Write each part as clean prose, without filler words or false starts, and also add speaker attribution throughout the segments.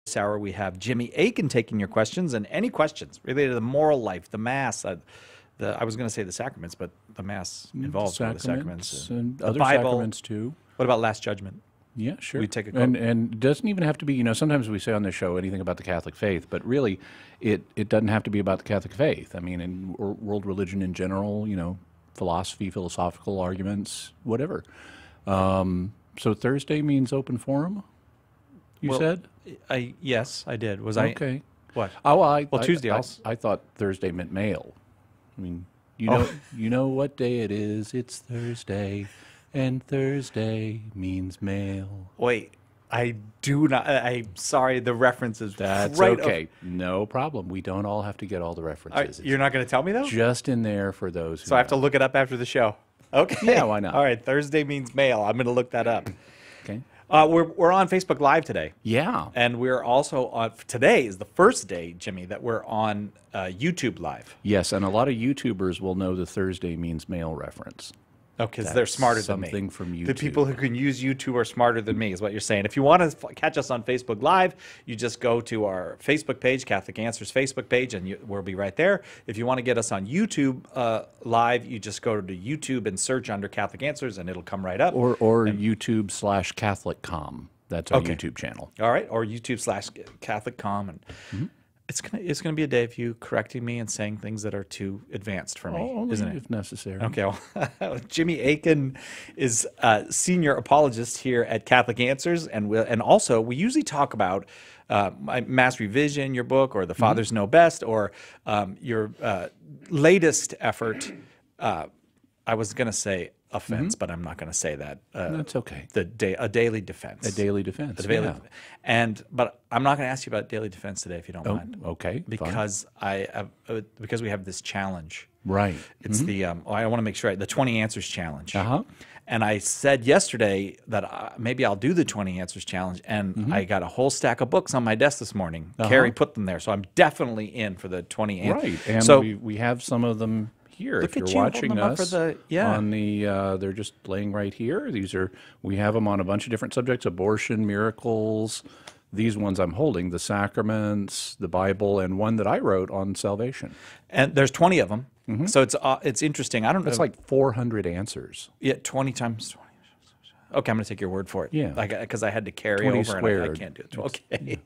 Speaker 1: This hour we have Jimmy Akin taking your questions, and any questions related to the moral life, the Mass, I was going to say the sacraments, but the Mass involves all the sacraments.
Speaker 2: And
Speaker 1: the
Speaker 2: other
Speaker 1: Bible.
Speaker 2: sacraments too.
Speaker 1: What about Last Judgment?
Speaker 2: Yeah, sure.
Speaker 1: We take a
Speaker 2: and it doesn't even have to be, sometimes we say on this show anything about the Catholic faith, but really it doesn't have to be about the Catholic faith. I mean, in world religion in general, philosophy, philosophical arguments, whatever. So Thursday means open forum, you said?
Speaker 1: Yes, I did. Was
Speaker 2: okay.
Speaker 1: What?
Speaker 2: Oh, well,
Speaker 1: Tuesday also.
Speaker 2: I thought Thursday meant mail. I mean, you know what day it is. It's Thursday, and Thursday means mail.
Speaker 1: Wait, I do not. I'm sorry, the references.
Speaker 2: That's
Speaker 1: right
Speaker 2: okay. No problem. We don't all have to get all the references.
Speaker 1: You're not going to tell me, though?
Speaker 2: Just in there for those who
Speaker 1: So I have to look it up after the show. Okay.
Speaker 2: Yeah, why not?
Speaker 1: All right, Thursday means mail. I'm going to look that up.
Speaker 2: Okay.
Speaker 1: We're on Facebook Live today.
Speaker 2: Yeah.
Speaker 1: And we're also on, today is the first day, Jimmy, that we're on YouTube Live.
Speaker 2: Yes, and a lot of YouTubers will know the Thursday means mail reference.
Speaker 1: Oh, because they're smarter than me.
Speaker 2: Something from YouTube.
Speaker 1: The people who can use YouTube are smarter than me, is what you're saying. If you want to catch us on Facebook Live, you just go to our Facebook page, Catholic Answers Facebook page, and we'll be right there. If you want to get us on YouTube Live, you just go to YouTube and search under Catholic Answers, and it'll come right up.
Speaker 2: Or YouTube/CatholicCom. That's our YouTube channel.
Speaker 1: All right, or YouTube/CatholicCom. And It's gonna be a day of you correcting me and saying things that are too advanced for me, isn't it?
Speaker 2: If necessary.
Speaker 1: Okay. Well, Jimmy Akin is senior apologist here at Catholic Answers, and also we usually talk about Mass Revision, your book, or The Fathers Know Best, or your latest effort. I was gonna say offense, but I'm not going to say that.
Speaker 2: That's okay.
Speaker 1: A daily defense.
Speaker 2: A daily defense.
Speaker 1: But I'm not going to ask you about daily defense today, if you don't mind.
Speaker 2: Okay.
Speaker 1: Because because we have this challenge.
Speaker 2: Right.
Speaker 1: It's I want to make sure the 20 Answers Challenge.
Speaker 2: Uh-huh.
Speaker 1: And I said yesterday that maybe I'll do the 20 Answers Challenge, and I got a whole stack of books on my desk this morning. Carrie put them there, so I'm definitely in for the 20 Answers.
Speaker 2: Right, and
Speaker 1: so
Speaker 2: we have some of them here.
Speaker 1: Look
Speaker 2: if
Speaker 1: at
Speaker 2: you're
Speaker 1: you
Speaker 2: watching
Speaker 1: holding them
Speaker 2: us
Speaker 1: up for
Speaker 2: on they're just laying right here. We have them on a bunch of different subjects: abortion, miracles. These ones I'm holding: the sacraments, the Bible, and one that I wrote on salvation.
Speaker 1: And there's 20 of them. So it's interesting. I don't know.
Speaker 2: It's like 400 answers.
Speaker 1: Yeah, 20 times 20. Okay, I'm going to take your word for it.
Speaker 2: Yeah.
Speaker 1: Because I had to carry
Speaker 2: 20
Speaker 1: over
Speaker 2: squared.
Speaker 1: and I can't do it. Okay.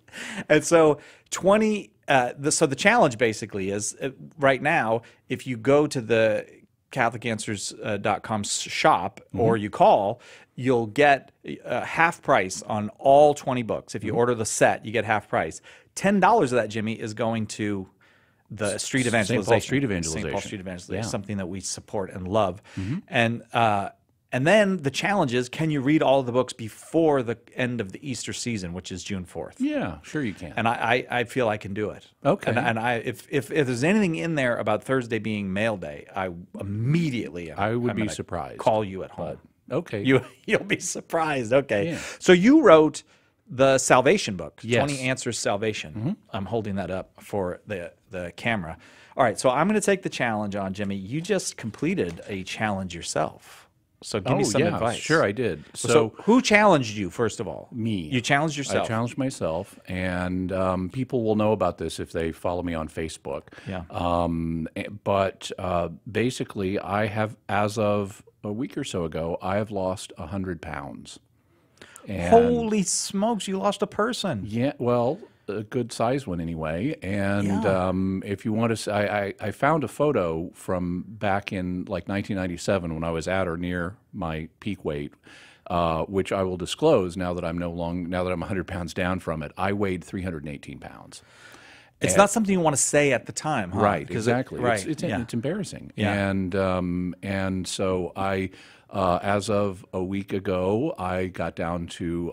Speaker 1: And so 20, so the challenge basically is right now, if you go to the CatholicAnswers.com shop or you call, you'll get half price on all 20 books. If you order the set, you get half price. $10 of that, Jimmy, is going to the street evangelization.
Speaker 2: St. Paul Street Evangelization.
Speaker 1: St. Paul Street Evangelization, something that we support and love. And then the challenge is, can you read all of the books before the end of the Easter season, which is June 4th?
Speaker 2: Yeah, sure you can.
Speaker 1: And I feel I can do it.
Speaker 2: Okay.
Speaker 1: And if there's anything in there about Thursday being mail day, I immediately
Speaker 2: would be surprised.
Speaker 1: Call you at home.
Speaker 2: Okay.
Speaker 1: You'll be surprised. Okay.
Speaker 2: Yeah.
Speaker 1: So you wrote the salvation book,
Speaker 2: Yes.
Speaker 1: 20 Answers Salvation. I'm holding that up for the camera. All right, so I'm going to take the challenge on, Jimmy. You just completed a challenge yourself. So give me some advice.
Speaker 2: Sure, I did.
Speaker 1: So who challenged you, first of all?
Speaker 2: Me.
Speaker 1: You challenged yourself.
Speaker 2: I challenged myself, and people will know about this if they follow me on Facebook.
Speaker 1: Yeah.
Speaker 2: But basically, I have, as of a week or so ago, I have lost 100 pounds. And
Speaker 1: Holy smokes, you lost a person.
Speaker 2: yeah, well, a good size one anyway. And if you want to, I found a photo from back in like 1997 when I was at or near my peak weight, which I will disclose now that I'm 100 pounds down from it. I weighed 318 pounds.
Speaker 1: It's not something you want to say at the time, huh?
Speaker 2: Right, exactly.
Speaker 1: Right.
Speaker 2: It's embarrassing.
Speaker 1: Yeah.
Speaker 2: And so I, as of a week ago, I got down to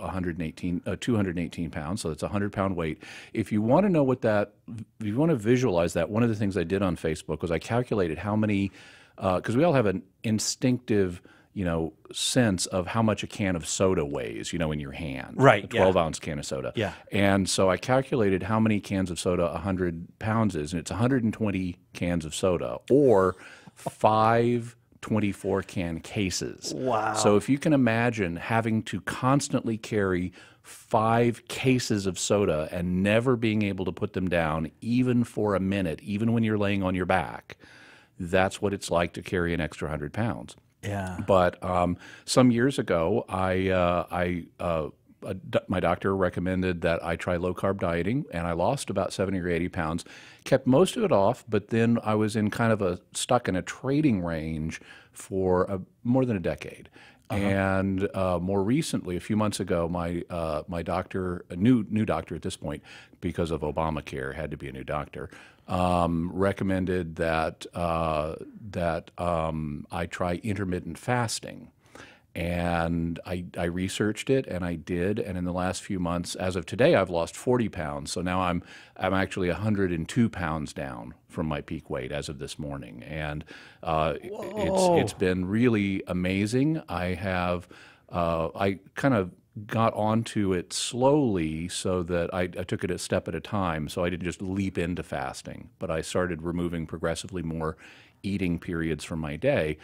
Speaker 2: 218 pounds. So that's a 100-pound weight. If you want to know if you want to visualize that, one of the things I did on Facebook was I calculated how many, because we all have an instinctive sense of how much a can of soda weighs, in your hand.
Speaker 1: Right,
Speaker 2: A 12-ounce can of soda.
Speaker 1: Yeah.
Speaker 2: And so I calculated how many cans of soda 100 pounds is, and it's 120 cans of soda, or 5 24-can cases.
Speaker 1: Wow.
Speaker 2: So if you can imagine having to constantly carry 5 cases of soda and never being able to put them down even for a minute, even when you're laying on your back, that's what it's like to carry an extra 100 pounds.
Speaker 1: Yeah.
Speaker 2: But some years ago, my doctor recommended that I try low-carb dieting, and I lost about 70 or 80 pounds, kept most of it off, but then I was in kind of stuck in a trading range for more than a decade. And more recently, a few months ago, my doctor, a new doctor at this point, because of Obamacare, had to be a new doctor, recommended that I try intermittent fasting. And I researched it, and I did, and in the last few months, as of today, I've lost 40 pounds. So now I'm actually 102 pounds down from my peak weight as of this morning, and it's been really amazing. I kind of got onto it slowly, so that I took it a step at a time. So I didn't just leap into fasting, but I started removing progressively more eating periods from my day,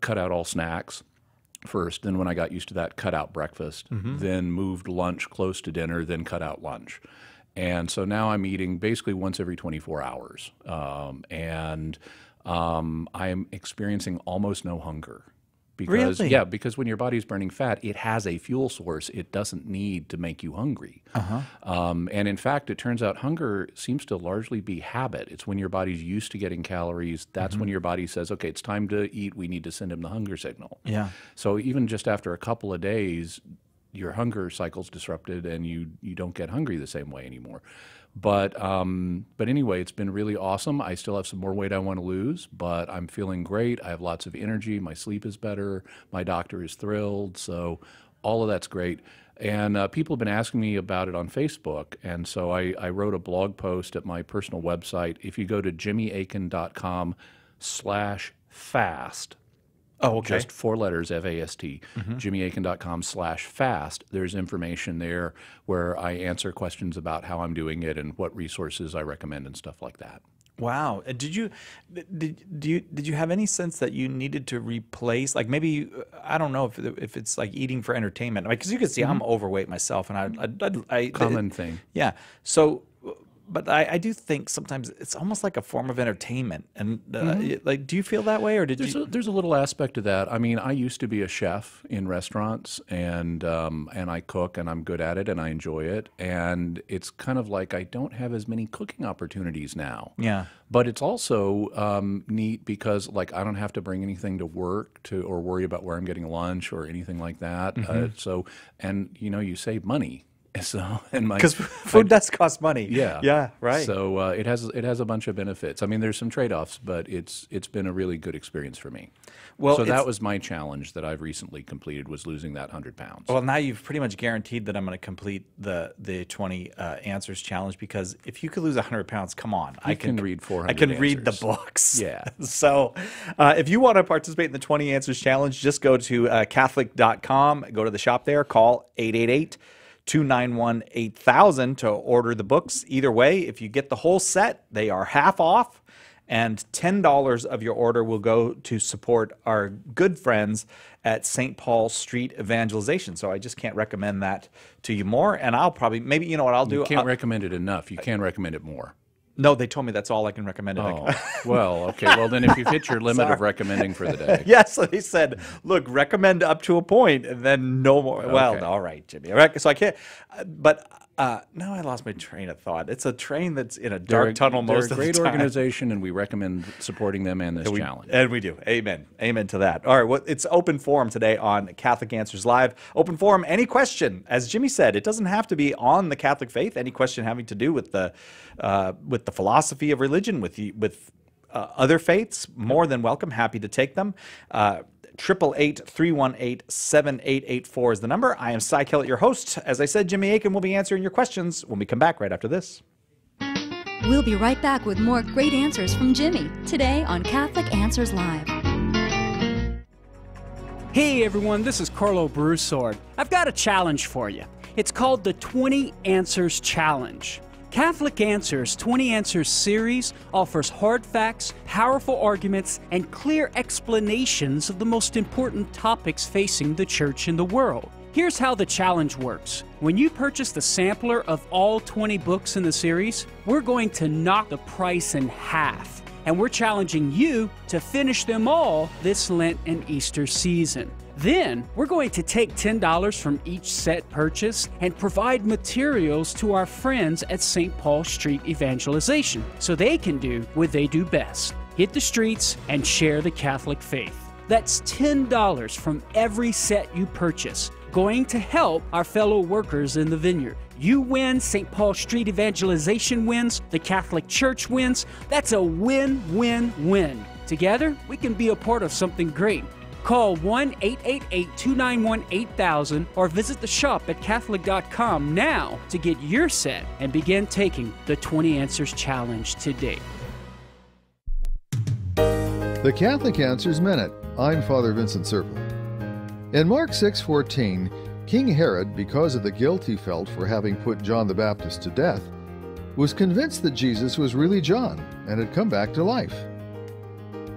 Speaker 2: cut out all snacks first, then when I got used to that, cut out breakfast, then moved lunch close to dinner, then cut out lunch. And so now I'm eating basically once every 24 hours. And I'm experiencing almost no hunger. Because,
Speaker 1: Really?
Speaker 2: yeah, because when your body's burning fat, it has a fuel source. It doesn't need to make you hungry. And in fact, it turns out hunger seems to largely be habit. It's when your body's used to getting calories. That's when your body says, okay, it's time to eat. We need to send him the hunger signal.
Speaker 1: Yeah.
Speaker 2: So even just after a couple of days, your hunger cycle's disrupted, and you don't get hungry the same way anymore. But anyway, it's been really awesome. I still have some more weight I want to lose, but I'm feeling great. I have lots of energy. My sleep is better. My doctor is thrilled. So all of that's great. And people have been asking me about it on Facebook. And so I wrote a blog post at my personal website. If you go to jimmyakin.com/fast,
Speaker 1: Oh, okay.
Speaker 2: just 4 letters, F-A-S-T, jimmyakin.com/fast. There's information there where I answer questions about how I'm doing it and what resources I recommend and stuff like that.
Speaker 1: Wow. Did you have any sense that you needed to replace, like, maybe, I don't know if it's like eating for entertainment, because you can see I'm overweight myself, and I
Speaker 2: Common thing.
Speaker 1: Yeah. So, but I do think sometimes it's almost like a form of entertainment. And like, do you feel that way, or
Speaker 2: There's a little aspect of that. I mean, I used to be a chef in restaurants, and I cook, and I'm good at it, and I enjoy it. And it's kind of like I don't have as many cooking opportunities now.
Speaker 1: Yeah.
Speaker 2: But it's also neat because, like, I don't have to bring anything to work or worry about where I'm getting lunch or anything like that. And you save money. So,
Speaker 1: because food does cost money.
Speaker 2: Yeah.
Speaker 1: Yeah. Right.
Speaker 2: So it has a bunch of benefits. I mean, there's some trade-offs, but it's been a really good experience for me.
Speaker 1: Well,
Speaker 2: so that was my challenge that I've recently completed, was losing that 100 pounds.
Speaker 1: Well, now you've pretty much guaranteed that I'm going to complete the 20 answers challenge, because if you could lose 100 pounds, come on, I can
Speaker 2: read 400.
Speaker 1: I can
Speaker 2: answers.
Speaker 1: read the books.
Speaker 2: Yeah.
Speaker 1: So if you want to participate in the 20 answers challenge, just go to Catholic.com, go to the shop there, call 888-291-8000 to order the books. Either way, if you get the whole set, they are half off, and $10 of your order will go to support our good friends at St. Paul Street Evangelization. So I just can't recommend that to you more. And I'll probably, maybe, you know what I'll do?
Speaker 2: You can't recommend it enough. You can recommend it more.
Speaker 1: No, they told me that's all I can recommend.
Speaker 2: Oh, well, okay. Well, then if you've hit your limit of recommending for the day.
Speaker 1: Yes, so they said, look, recommend up to a point, and then no more. Okay. Well, all right, Jimmy. So I can't, but now I lost my train of thought. It's a train that's in a dark tunnel most of the time.
Speaker 2: They're a great organization, and we recommend supporting them and this challenge.
Speaker 1: And we do. Amen. Amen to that. All right, well, it's open forum today on Catholic Answers Live. Open forum, any question. As Jimmy said, it doesn't have to be on the Catholic faith. Any question having to do with the philosophy of religion, with other faiths, more than welcome. Happy to take them. 888-318-7884 is the number. I am Cy Kellett, your host. As I said, Jimmy Akin will be answering your questions when we come back right after this.
Speaker 3: We'll be right back with more great answers from Jimmy today on Catholic Answers Live.
Speaker 4: Hey everyone, this is Carlo Broussard. I've got a challenge for you. It's called the 20 Answers Challenge. Catholic Answers 20 Answers series offers hard facts, powerful arguments, and clear explanations of the most important topics facing the church and the world. Here's how the challenge works. When you purchase the sampler of all 20 books in the series, we're going to knock the price in half. And we're challenging you to finish them all this Lent and Easter season. Then, we're going to take $10 from each set purchased and provide materials to our friends at St. Paul Street Evangelization so they can do what they do best: hit the streets and share the Catholic faith. That's $10 from every set you purchase, going to help our fellow workers in the vineyard. You win, St. Paul Street Evangelization wins, the Catholic Church wins. That's a win-win-win. Together, we can be a part of something great. Call 1-888-291-8000 or visit the shop at Catholic.com now to get your set and begin taking the 20 Answers Challenge today.
Speaker 5: The Catholic Answers Minute. I'm Father Vincent Serpent. In Mark 6:14, King Herod, because of the guilt he felt for having put John the Baptist to death, was convinced that Jesus was really John and had come back to life.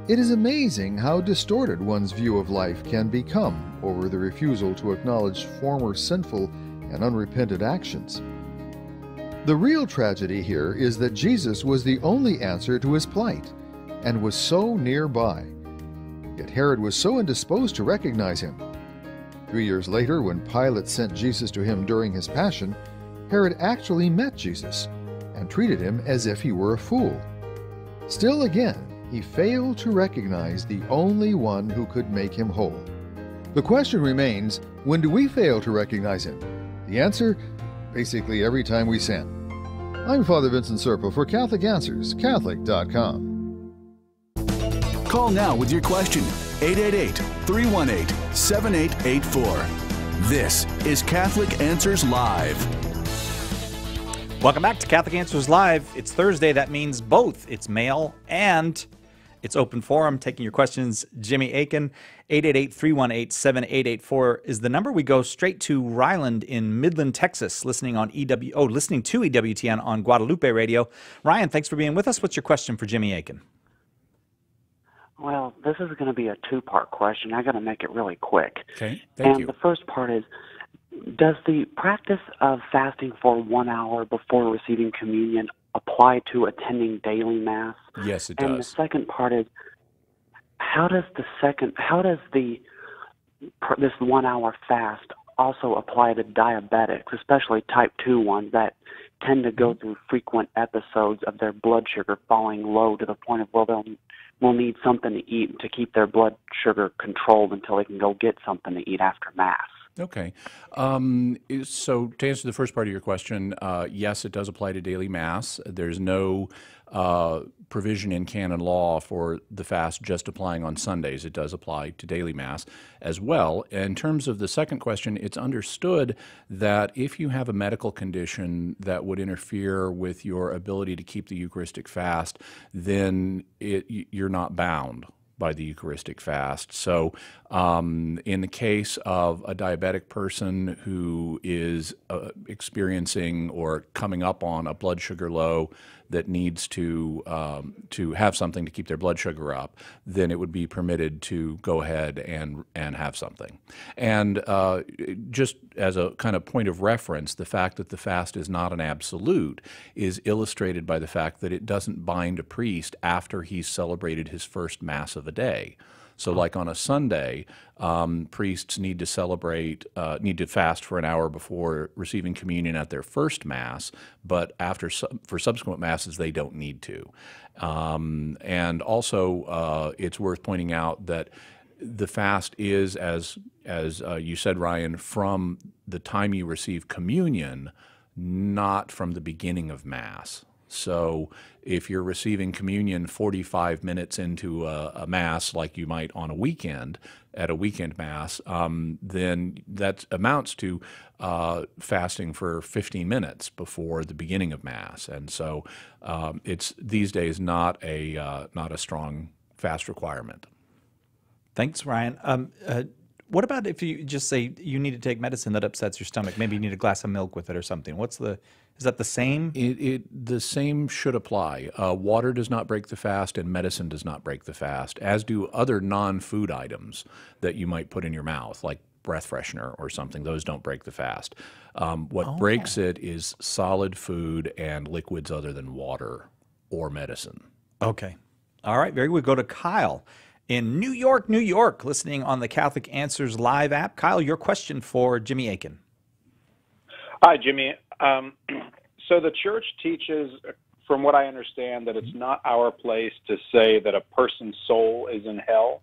Speaker 5: It is amazing how distorted one's view of life can become over the refusal to acknowledge former sinful and unrepented actions. The real tragedy here is that Jesus was the only answer to his plight and was so nearby. Yet Herod was so indisposed to recognize him. 3 years later, when Pilate sent Jesus to him during his passion, Herod actually met Jesus and treated him as if he were a fool. Still again, he failed to recognize the only one who could make him whole. The question remains, when do we fail to recognize him? The answer? Basically every time we sin. I'm Father Vincent Serpent for Catholic Answers, Catholic.com.
Speaker 6: Call now with your question, 888-318-7884. This is Catholic Answers Live.
Speaker 1: Welcome back to Catholic Answers Live. It's Thursday. That means both. It's mail and it's open forum. Taking your questions. Jimmy Akin, 888-318-7884 is the number. We go straight to Ryland in Midland, Texas, listening to EWTN on Guadalupe Radio. Ryan, thanks for being with us. What's your question for Jimmy Akin?
Speaker 7: Well, this is going to be a two-part question. I got to make it really quick.
Speaker 2: Okay, thank you.
Speaker 7: The first part is, does the practice of fasting for 1 hour before receiving communion apply to attending daily Mass?
Speaker 2: Yes, it
Speaker 7: And
Speaker 2: does.
Speaker 7: the second part is, how does this 1 hour fast also apply to diabetics, especially type 2 ones that tend to go through frequent episodes of their blood sugar falling low to the point of where will need something to eat to keep their blood sugar controlled until they can go get something to eat after Mass?
Speaker 2: Okay. So to answer the first part of your question, yes, it does apply to daily Mass. There's no provision in canon law for the fast just applying on Sundays. It does apply to daily Mass as well. In terms of the second question, it's understood that if you have a medical condition that would interfere with your ability to keep the Eucharistic fast, then you're not bound by the Eucharistic fast. So in the case of a diabetic person who is experiencing or coming up on a blood sugar low that needs to have something to keep their blood sugar up, then it would be permitted to go ahead and have something. And just as a kind of point of reference, the fact that the fast is not an absolute is illustrated by the fact that it doesn't bind a priest after he's celebrated his first Mass of a day. So like on a Sunday, priests need to fast for an hour before receiving communion at their first Mass, but for subsequent Masses, they don't need to. And also, it's worth pointing out that the fast is, as you said, Ryan, from the time you receive communion, not from the beginning of Mass. So if you're receiving communion 45 minutes into a Mass, like you might on a weekend, at a weekend Mass, then that amounts to fasting for 15 minutes before the beginning of Mass. And so it's these days not a strong fast requirement.
Speaker 1: Thanks, Ryan. What about if you just say you need to take medicine that upsets your stomach? Maybe you need a glass of milk with it or something. Is that the same?
Speaker 2: The same should apply. Water does not break the fast, and medicine does not break the fast, as do other non-food items that you might put in your mouth, like breath freshener or something. Those don't break the fast. What breaks it is solid food and liquids other than water or medicine.
Speaker 1: Okay. All right, very good. We go to Kyle in New York, New York, listening on the Catholic Answers Live app. Kyle, your question for Jimmy Akin.
Speaker 8: Hi, Jimmy. So the church teaches, from what I understand, that it's not our place to say that a person's soul is in hell,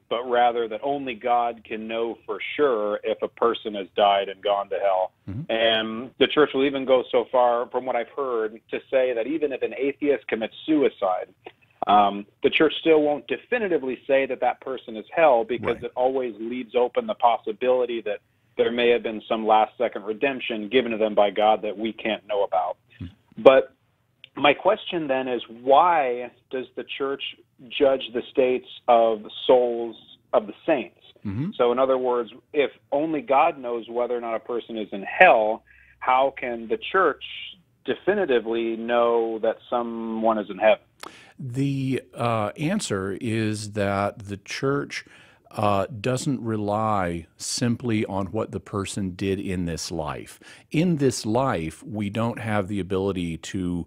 Speaker 8: but rather that only God can know for sure if a person has died and gone to hell. And the church will even go so far, from what I've heard, to say that even if an atheist commits suicide, the church still won't definitively say that that person is hell, because it always leaves open the possibility that there may have been some last-second redemption given to them by God that we can't know about. But my question then is, why does the church judge the states of souls of the saints? So in other words, if only God knows whether or not a person is in hell, how can the church definitively know that someone is in heaven?
Speaker 2: The answer is that the church doesn't rely simply on what the person did in this life. In this life, we don't have the ability to,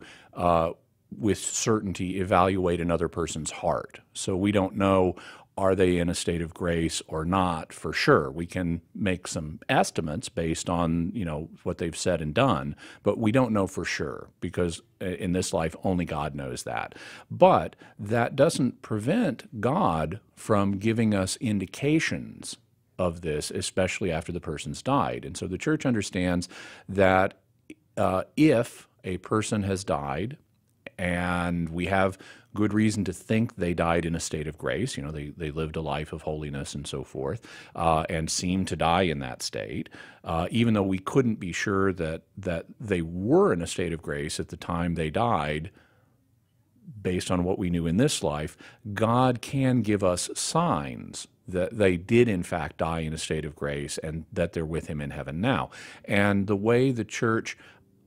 Speaker 2: with certainty, evaluate another person's heart. So we don't know, are they in a state of grace or not for sure. We can make some estimates based on, what they've said and done, but we don't know for sure, because in this life only God knows that. But that doesn't prevent God from giving us indications of this, especially after the person's died. And so the church understands that if a person has died, and we have good reason to think they died in a state of grace. They lived a life of holiness and so forth, and seemed to die in that state, even though we couldn't be sure that they were in a state of grace at the time they died. Based on what we knew in this life, God can give us signs that they did in fact die in a state of grace and that they're with Him in heaven now. And the way the church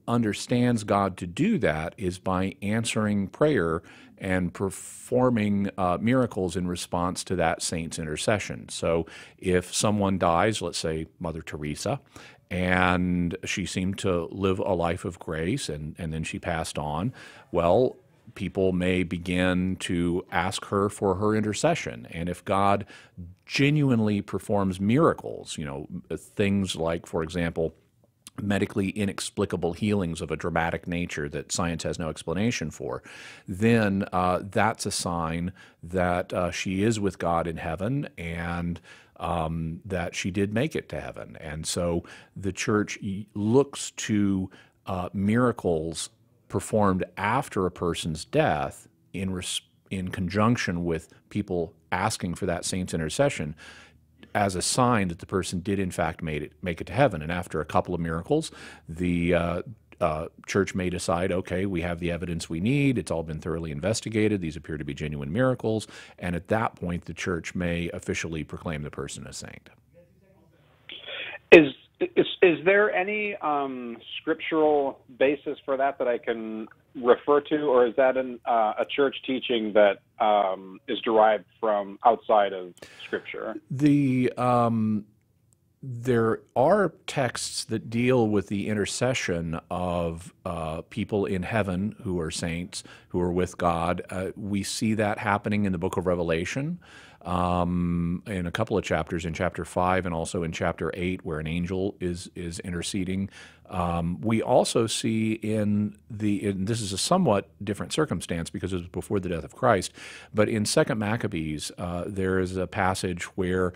Speaker 2: understands God to do that is by answering prayer and performing miracles in response to that saint's intercession. So if someone dies, let's say Mother Teresa, and she seemed to live a life of grace and then she passed on, well, people may begin to ask her for her intercession. And if God genuinely performs miracles, things like, for example, medically inexplicable healings of a dramatic nature that science has no explanation for, then that's a sign that she is with God in heaven and that she did make it to heaven. And so the church looks to miracles performed after a person's death in conjunction with people asking for that saint's intercession as a sign that the person did in fact make it to heaven. And after a couple of miracles, the church may decide, okay, we have the evidence we need, it's all been thoroughly investigated, these appear to be genuine miracles, and at that point the church may officially proclaim the person a saint.
Speaker 8: Is there any scriptural basis for that I can refer to, or is that a church teaching that is derived from outside of Scripture?
Speaker 2: There are texts that deal with the intercession of people in heaven who are saints, who are with God. We see that happening in the book of Revelation. In a couple of chapters, in chapter 5 and also in chapter 8, where an angel is interceding. We also see and this is a somewhat different circumstance because it was before the death of Christ, but in 2 Maccabees, there is a passage where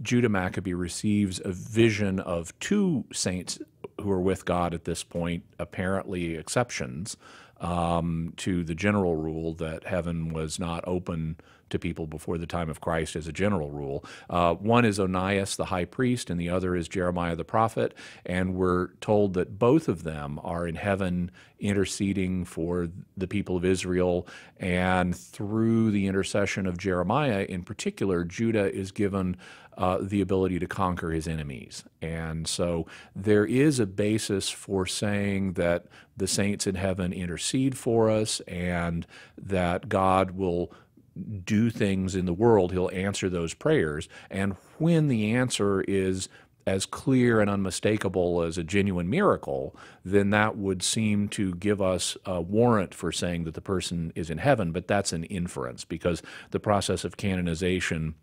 Speaker 2: Judah Maccabee receives a vision of two saints who are with God at this point, apparently exceptions, to the general rule that heaven was not open to people before the time of Christ as a general rule. One is Onias, the high priest, and the other is Jeremiah the prophet, and we're told that both of them are in heaven interceding for the people of Israel, and through the intercession of Jeremiah in particular, Judah is given the ability to conquer his enemies. And so there is a basis for saying that the saints in heaven intercede for us and that God will do things in the world. He'll answer those prayers. And when the answer is as clear and unmistakable as a genuine miracle, then that would seem to give us a warrant for saying that the person is in heaven. But that's an inference, because the process of canonization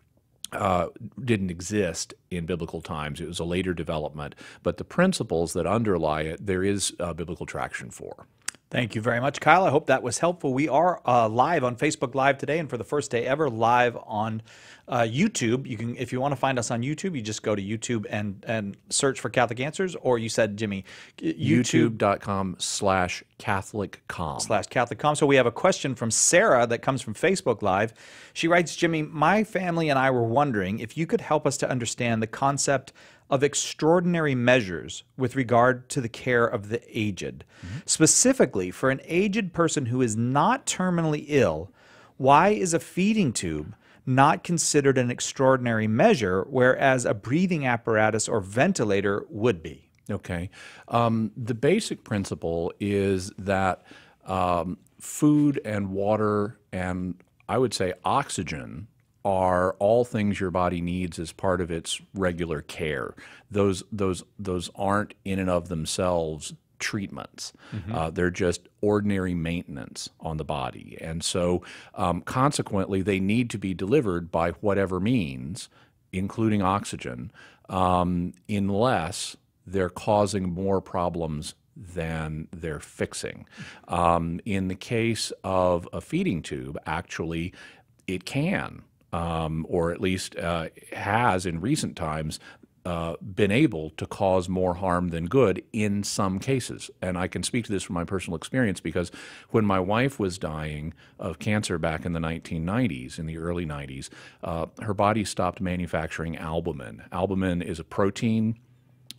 Speaker 2: didn't exist in biblical times. It was a later development. But the principles that underlie it, there is biblical traction for.
Speaker 1: Thank you very much, Kyle. I hope that was helpful. We are live on Facebook Live today, and for the first day ever, live on YouTube. You can, if you want to find us on YouTube, you just go to YouTube and search for Catholic Answers, or you said, Jimmy,
Speaker 2: YouTube.com/CatholicCom.
Speaker 1: So we have a question from Sarah that comes from Facebook Live. She writes, Jimmy, my family and I were wondering if you could help us to understand the concept of extraordinary measures with regard to the care of the aged. Specifically, for an aged person who is not terminally ill, why is a feeding tube not considered an extraordinary measure, whereas a breathing apparatus or ventilator would be?
Speaker 2: Okay. The basic principle is that food and water and, I would say, oxygen are all things your body needs as part of its regular care. Those aren't in and of themselves treatments. They're just ordinary maintenance on the body. And so consequently, they need to be delivered by whatever means, including oxygen, unless they're causing more problems than they're fixing. In the case of a feeding tube, actually, it can. Or at least has in recent times been able to cause more harm than good in some cases. And I can speak to this from my personal experience, because when my wife was dying of cancer back in the 1990s, in the early 90s, her body stopped manufacturing albumin. Albumin is a protein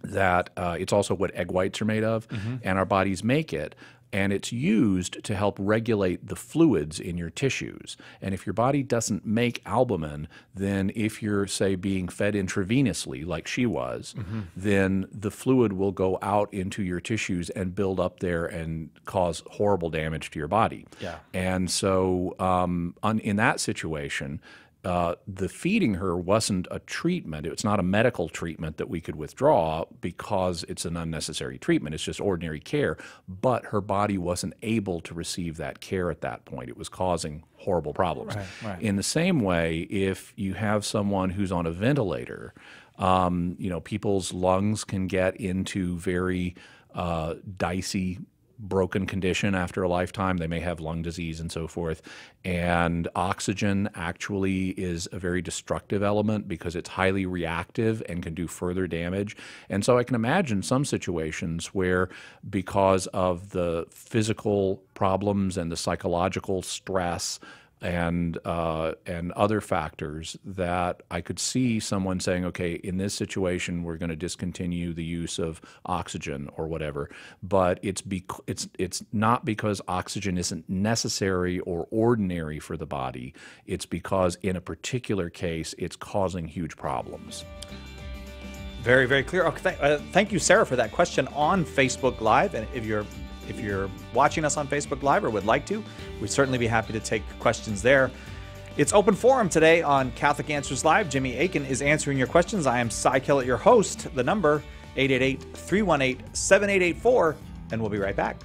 Speaker 2: that it's also what egg whites are made of, and our bodies make it. And it's used to help regulate the fluids in your tissues. And if your body doesn't make albumin, then if you're, say, being fed intravenously, like she was, then the fluid will go out into your tissues and build up there and cause horrible damage to your body.
Speaker 1: Yeah.
Speaker 2: And so in that situation, the feeding her wasn't a treatment. It's not a medical treatment that we could withdraw because it's an unnecessary treatment. It's just ordinary care. But her body wasn't able to receive that care at that point. It was causing horrible problems.
Speaker 1: Right.
Speaker 2: In the same way, if you have someone who's on a ventilator, people's lungs can get into very dicey, broken condition after a lifetime. They may have lung disease and so forth. And oxygen actually is a very destructive element because it's highly reactive and can do further damage. And so I can imagine some situations where, because of the physical problems and the psychological stress and other factors, that I could see someone saying, okay, in this situation, we're going to discontinue the use of oxygen or whatever. But it's not because oxygen isn't necessary or ordinary for the body. It's because in a particular case, it's causing huge problems.
Speaker 1: Very, very clear. Okay, thank you, Sarah, for that question on Facebook Live. And if you're watching us on Facebook Live or would like to, we'd certainly be happy to take questions there. It's open forum today on Catholic Answers Live. Jimmy Akin is answering your questions. I am Cy Kellett, your host. The number, 888-318-7884, and we'll be right back.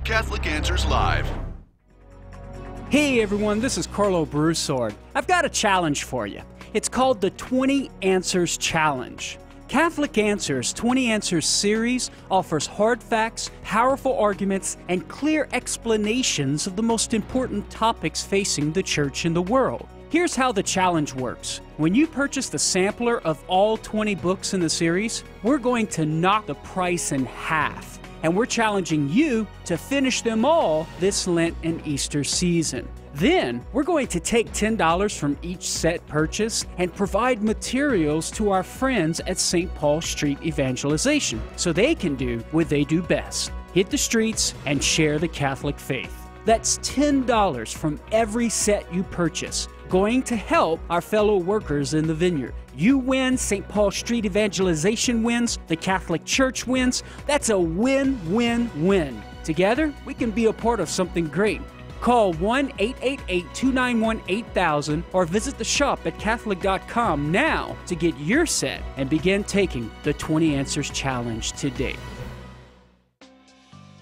Speaker 6: Catholic Answers Live.
Speaker 4: Hey everyone, this is Carlo Broussard. I've got a challenge for you. It's called the 20 Answers Challenge. Catholic Answers 20 Answers series offers hard facts, powerful arguments, and clear explanations of the most important topics facing the Church and the world. Here's how the challenge works. When you purchase the sampler of all 20 books in the series, we're going to knock the price in half. And we're challenging you to finish them all this Lent and Easter season. Then, we're going to take $10 from each set purchase and provide materials to our friends at St. Paul Street Evangelization so they can do what they do best: hit the streets and share the Catholic faith. That's $10 from every set you purchase, going to help our fellow workers in the vineyard. You win, St. Paul Street Evangelization wins, the Catholic Church wins. That's a win-win-win. Together, we can be a part of something great. Call 1-888-291-8000 or visit the shop at Catholic.com now to get your set and begin taking the 20 Answers Challenge today.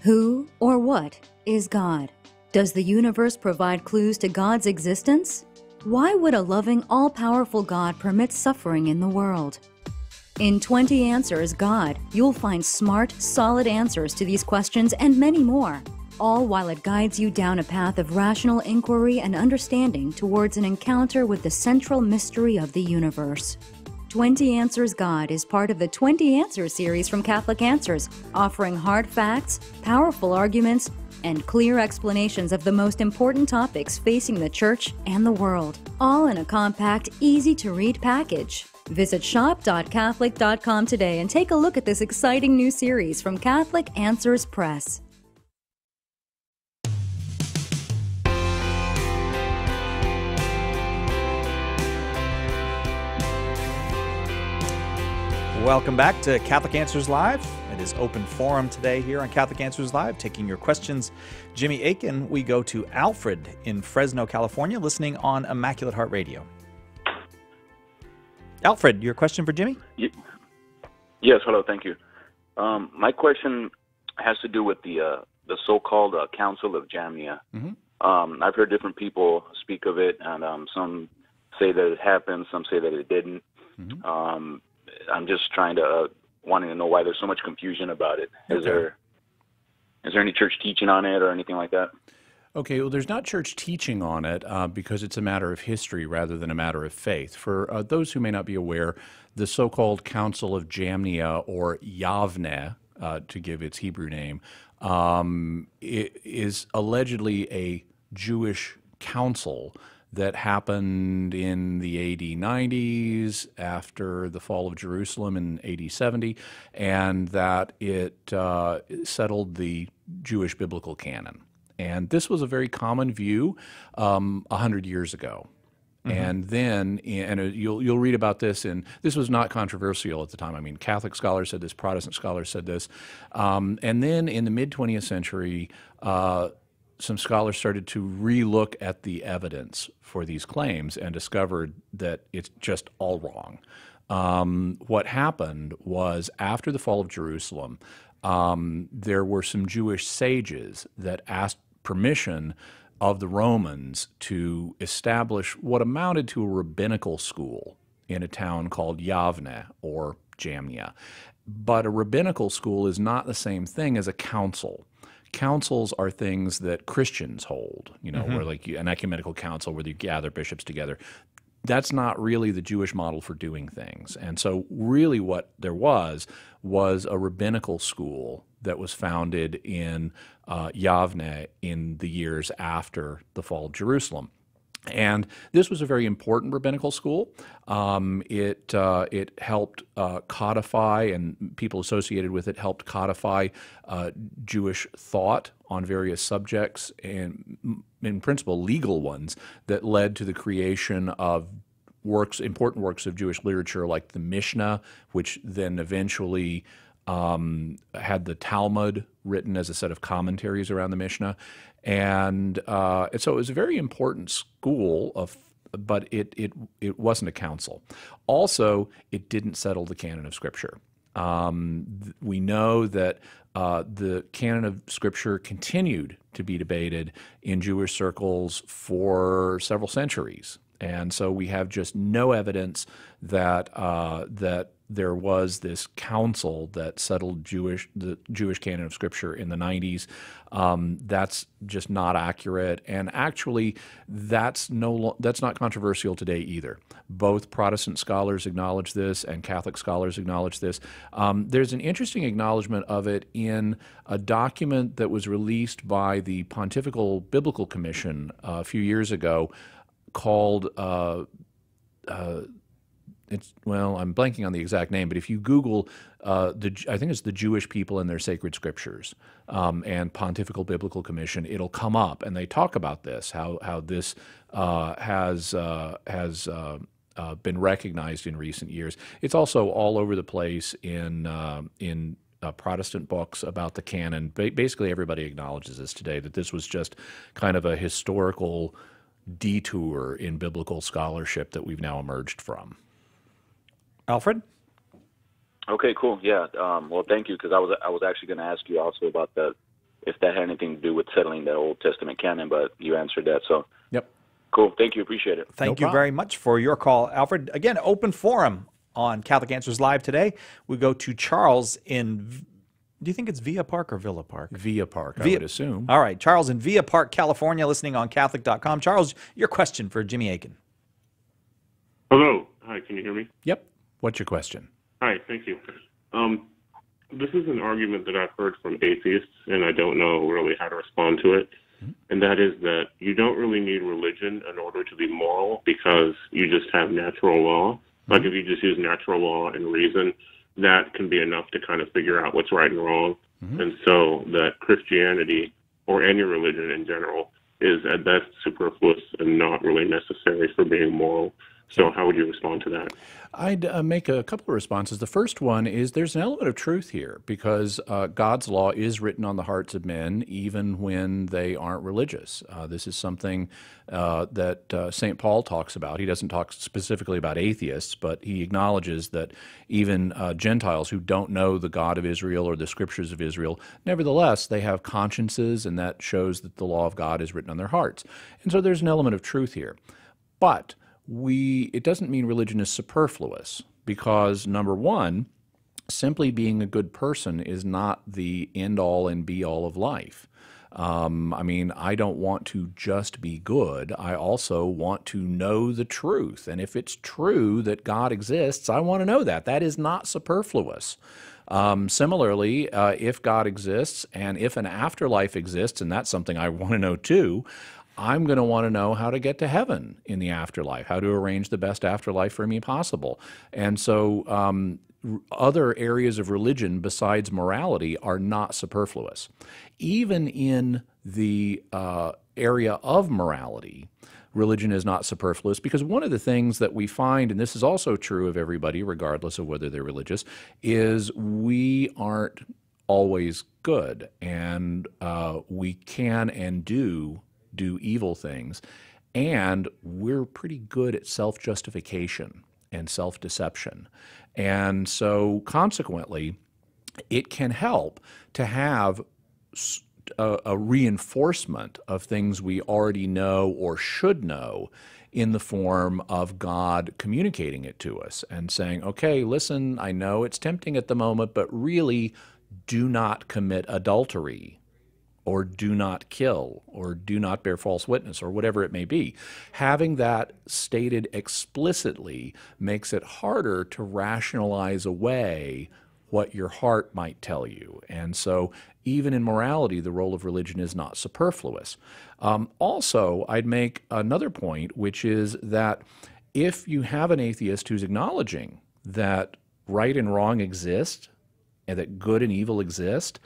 Speaker 3: Who or what is God? Does the universe provide clues to God's existence? Why would a loving, all-powerful God permit suffering in the world? In 20 Answers God, you'll find smart, solid answers to these questions and many more, all while it guides you down a path of rational inquiry and understanding towards an encounter with the central mystery of the universe. 20 Answers God is part of the 20 Answers series from Catholic Answers, offering hard facts, powerful arguments, and clear explanations of the most important topics facing the Church and the world, all in a compact, easy-to-read package. Visit shop.catholic.com today and take a look at this exciting new series from Catholic Answers Press.
Speaker 1: Welcome back to Catholic Answers Live. It is open forum today here on Catholic Answers Live, taking your questions. Jimmy Akin, we go to Alfred in Fresno, California, listening on Immaculate Heart Radio. Alfred, your question for Jimmy?
Speaker 9: Yes, hello, thank you. My question has to do with the so-called Council of Jamnia.
Speaker 2: Mm-hmm.
Speaker 9: I've heard different people speak of it, and some say that it happened, some say that it didn't.
Speaker 2: Mm-hmm.
Speaker 9: I'm just wanting to know why there's so much confusion about it. Is there any church teaching on it or anything like that?
Speaker 2: Okay, well, there's not church teaching on it because it's a matter of history rather than a matter of faith. For those who may not be aware, the so-called Council of Jamnia, or Yavne, to give its Hebrew name, it is allegedly a Jewish council that happened in the AD 90s after the fall of Jerusalem in AD 70, and that it settled the Jewish biblical canon. And this was a very common view 100 years ago. Mm-hmm. And then, you'll read about this, and this was not controversial at the time. I mean, Catholic scholars said this, Protestant scholars said this. And then in the mid-20th century, some scholars started to re-look at the evidence for these claims and discovered that it's just all wrong. What happened was, after the fall of Jerusalem, there were some Jewish sages that asked permission of the Romans to establish what amounted to a rabbinical school in a town called Yavne, or Jamnia. But a rabbinical school is not the same thing as a council. Councils are things that Christians hold,
Speaker 1: Mm-hmm.
Speaker 2: where like an ecumenical council where you gather bishops together. That's not really the Jewish model for doing things. And so really what there was a rabbinical school that was founded in Yavne in the years after the fall of Jerusalem. And this was a very important rabbinical school. It helped codify, and people associated with it helped codify Jewish thought on various subjects, and in principle legal ones, that led to the creation of important works of Jewish literature like the Mishnah, which then eventually had the Talmud written as a set of commentaries around the Mishnah. And so it was a very important school, but it wasn't a council. Also, it didn't settle the canon of Scripture. We know that the canon of Scripture continued to be debated in Jewish circles for several centuries. And so we have just no evidence that that there was this council that settled the Jewish canon of Scripture in the 90s. That's just not accurate, and actually, that's not controversial today either. Both Protestant scholars acknowledge this, and Catholic scholars acknowledge this. There's an interesting acknowledgement of it in a document that was released by the Pontifical Biblical Commission a few years ago, called I'm blanking on the exact name, but if you Google I think it's the Jewish people and their sacred scriptures and Pontifical Biblical Commission, it'll come up, and they talk about this, how this has been recognized in recent years. It's also all over the place in Protestant books about the canon. Basically, everybody acknowledges this today, that this was just kind of a historical detour in biblical scholarship that we've now emerged from.
Speaker 1: Alfred?
Speaker 9: Okay, cool. Yeah. Well, thank you, because I was actually going to ask you also about that, if that had anything to do with settling the Old Testament canon, but you answered that. So,
Speaker 2: yep.
Speaker 9: Cool. Thank you. Appreciate it.
Speaker 1: Thank you very much for your call, Alfred. Again, open forum on Catholic Answers Live today. We go to Charles in, do you think it's Villa Park or Villa Park?
Speaker 2: Villa Park, I would assume.
Speaker 1: All right. Charles in Villa Park, California, listening on Catholic.com. Charles, your question for Jimmy Akin.
Speaker 10: Hello. Hi, can you hear me?
Speaker 2: Yep. What's your question?
Speaker 10: Hi, thank you. This is an argument that I've heard from atheists, and I don't know really how to respond to it. And that is that you don't really need religion in order to be moral, because you just have natural law. Like if you just use natural law and reason, that can be enough to kind of figure out what's right and wrong. And so that Christianity, or any religion in general, is at best superfluous and not really necessary for being moral. So how would you respond to that?
Speaker 2: I'd make a couple of responses. The first one is there's an element of truth here, because God's law is written on the hearts of men even when they aren't religious. This is something that St. Paul talks about. He doesn't talk specifically about atheists, but he acknowledges that even Gentiles who don't know the God of Israel or the Scriptures of Israel, nevertheless, they have consciences, and that shows that the law of God is written on their hearts. And so there's an element of truth here. But it doesn't mean religion is superfluous, because number one, simply being a good person is not the end-all and be-all of life. I mean, I don't want to just be good. I also want to know the truth. And if it's true that God exists, I want to know that. That is not superfluous. Similarly, if God exists and if an afterlife exists, and that's something I want to know too, I'm going to want to know how to get to heaven in the afterlife, how to arrange the best afterlife for me possible. And so other areas of religion besides morality are not superfluous. Even in the area of morality, religion is not superfluous, because one of the things that we find, and this is also true of everybody regardless of whether they're religious, is we aren't always good, and we can and do evil things, and we're pretty good at self-justification and self-deception. And so consequently, it can help to have a reinforcement of things we already know or should know, in the form of God communicating it to us and saying, okay, listen, I know it's tempting at the moment, but really do not commit adultery, or do not kill, or do not bear false witness, or whatever it may be. Having that stated explicitly makes it harder to rationalize away what your heart might tell you. And so even in morality, the role of religion is not superfluous. Also, I'd make another point, which is that if you have an atheist who's acknowledging that right and wrong exist, and that good and evil exist,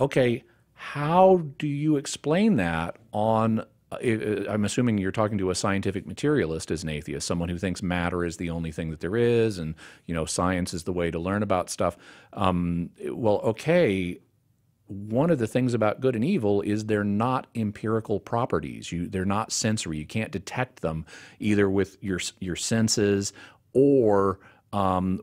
Speaker 2: okay, how do you explain that on, I'm assuming you're talking to a scientific materialist as an atheist, someone who thinks matter is the only thing that there is, and science is the way to learn about stuff. Well, okay, one of the things about good and evil is they're not empirical properties. They're not sensory. You can't detect them either with your senses or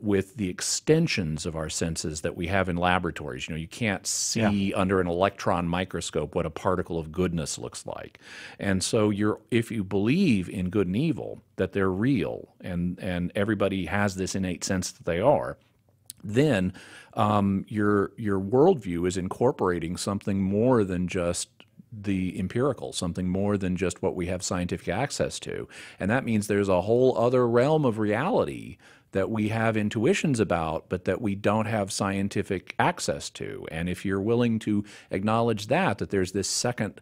Speaker 2: with the extensions of our senses that we have in laboratories. You can't see under an electron microscope what a particle of goodness looks like. And so if you believe in good and evil, that they're real, and everybody has this innate sense that they are, then your worldview is incorporating something more than just the empirical, something more than just what we have scientific access to. And that means there's a whole other realm of reality that we have intuitions about, but that we don't have scientific access to. And if you're willing to acknowledge that there's this second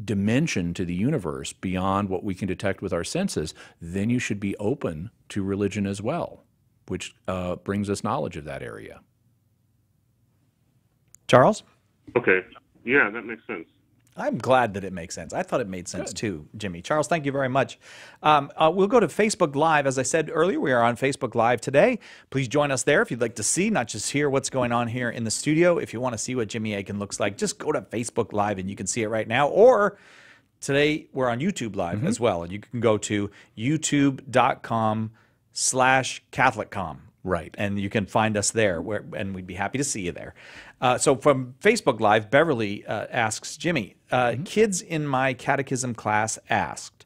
Speaker 2: dimension to the universe beyond what we can detect with our senses, then you should be open to religion as well, which brings us knowledge of that area.
Speaker 1: Charles?
Speaker 10: Okay. Yeah, that makes sense.
Speaker 1: I'm glad that it makes sense. I thought it made sense too, Jimmy. Charles, thank you very much. We'll go to Facebook Live. As I said earlier, we are on Facebook Live today. Please join us there if you'd like to see, not just hear what's going on here in the studio. If you want to see what Jimmy Akin looks like, just go to Facebook Live and you can see it right now. Or today we're on YouTube Live as well. And you can go to youtube.com/CatholicCom.
Speaker 2: Right.
Speaker 1: And you can find us there, and we'd be happy to see you there. So from Facebook Live, Beverly asks, Jimmy, kids in my catechism class asked,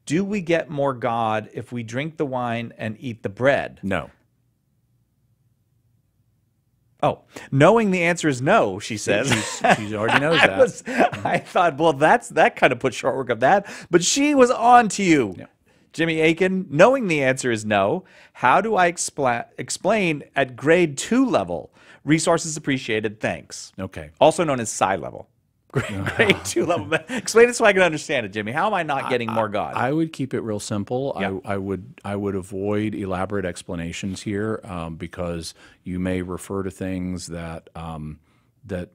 Speaker 1: do we get more God if we drink the wine and eat the bread?
Speaker 2: No.
Speaker 1: Oh, knowing the answer is no, she says.
Speaker 2: She already knows that.
Speaker 1: I thought, well, that kind of put short work of that. But she was on to you. Yeah. Jimmy Akin, knowing the answer is no, how do I explain at grade 2 level? Resources appreciated, thanks.
Speaker 2: Okay.
Speaker 1: Also known as psi level. Grade 2 level. Explain it so I can understand it, Jimmy. How am I not getting more God?
Speaker 2: I would keep it real simple.
Speaker 1: Yeah.
Speaker 2: I would avoid elaborate explanations here because you may refer to things that that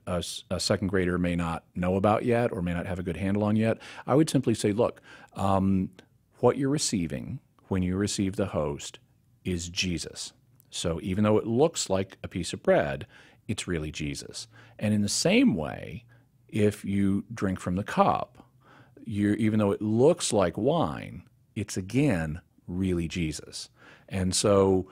Speaker 2: a second grader may not know about yet or may not have a good handle on yet. I would simply say, look, what you're receiving when you receive the host is Jesus. So even though it looks like a piece of bread, it's really Jesus. And in the same way, if you drink from the cup, even though it looks like wine, it's again really Jesus. And so